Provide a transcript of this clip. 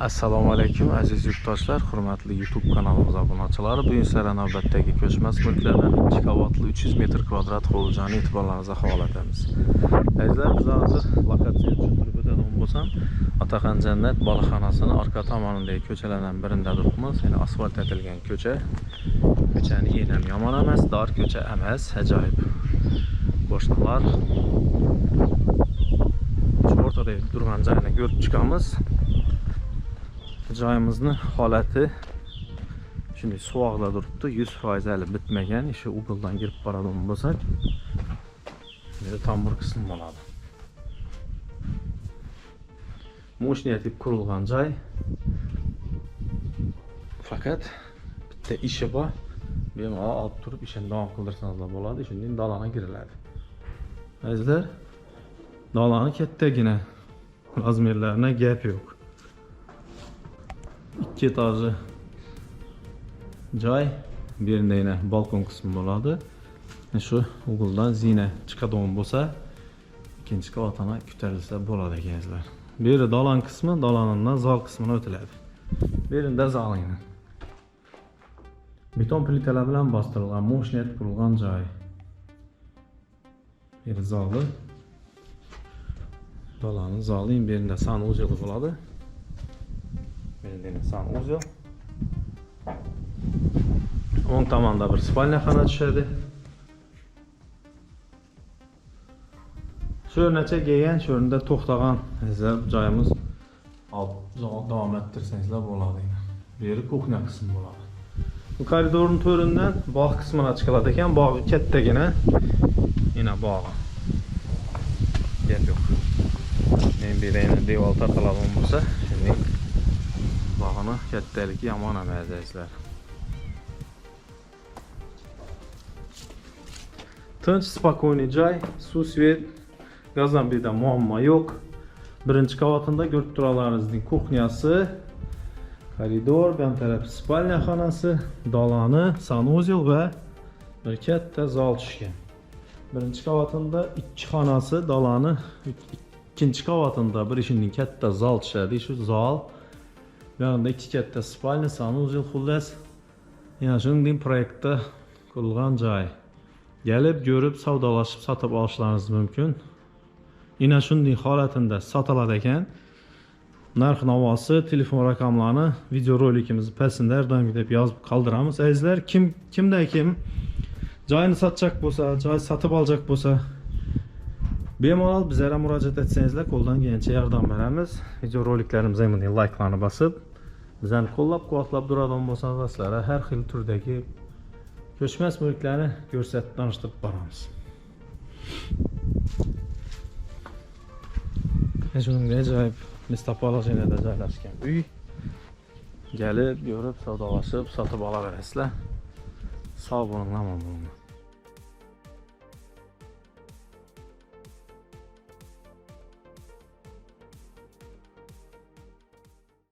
Assalomu alaykum aziz yurtdoshlar, hurmatli YouTube kanalimiz obunachilari. Bugun sizlarga navbatdagi ko'chmas mulklardan 2 qavatli 300 metr kvadrat hovli-joyni e'tiborlaringizga havola etamiz. Azizlar, biz hozir lokatsiya tushuntirib o'tadigan bo'lsam, Otaxon Jannat boloxonasining orqa tomonidagi ko'chalardan birida turibmiz. Ya'ni asfalt etilgan ko'cha. Ko'chaning eni ham yomon emas, dar ko'cha emas, ajoyib. Qo'shnilar o'rtada turgan joyni ko'rib chiqamiz. Joyimizning holati shunday suvoqda turibdi, 100% hali bitmagan. Ishi uqildan kirib boradigan bo'lsak, bu tomir qism bo'ladi. Moshina etib qurilgan joy. Faqat bitta ishi bor. Bemalol olib turib ishini davom qildirsangiz bo'ladi. Shundan dalana kiriladi. Azizlar, dalani kattagina, razmerlarına gap yo'q. 2 etajli joy, birinde yine balkon kısmı bo'ladi. Şu uğuldan zina chiqadigan bo'lsa, ikkinchi qavatana ko'tarilsa bo'ladi ekanlar. Biri dalan kısmı, dalanından zal kısmına o'tiladi. Birinde zalini. Beton plitalar bilan bostirilgan, moshina qurilgan joy. Biri zali. Dalanın zalin birinde sanuzel bo'ladi. Birinde sanuzel. O'ng tomonda bir spalniyaxona tushadi. Shu o'rnacha kelgan, shu o'rinda to'xtagan sizlar joyimiz davom ettirsangizlar bo'ladi. Bu yeri kuxnya qismi bo'ladi. Bu koridorning to'ridan bog' qismina chiqiladi ekan, bog' kattagina. Yana bog'. Gap yo'q. Men berayni devor tarqaladigan bo'lsa, shunday bog'ini kattaligi yomon emas azizlar. Tinch, spokойный joy, suv, svet, gazdan birdan muammo yo'q. Birinchi qavatında ko'rib turalaringizning kuxnyasi, koridor, bu taraf spalniyaxonasi, dalani, sanuzel va bir katta zal tushgan. Birinchi qavatında 2 xonasi, dalani, ikkinchi qavatında bir ishning katta zal tushadi. Shu zal yanında 2 katta spalni, sanuzel, xullas. Yana shunday proyektda qurilgan joy. Gelip görüp savdolaşıp satıp alışlarınız mümkün. Yine shunday holatında sotiladi ekan. Narx navosi, telefon raqamlarini video rolikimizni pastda har doim deb yozib qoldiramiz. Azizlar, kimda kim joyini sotacak bo'lsa, joy sotib olacak bo'lsa, bemalol bizlarga murojaat etsangizlar, qo'ldan kelgancha yordam beramiz. Video roliklarimizni ham like'larni bosib, bizani qo'llab-quvvatlab turadigan bo'lsangiz, sizlarga har xil turdagi ko'chmas mulklarni ko'rsatib tanishtirib boramiz. Shuningdek, ajoyib местоположениеda joylashgan uy. Kelib, ko'rib, savdolashib, sotib olaverasizlar. Sog' bo'linglar, omon bo'linglar.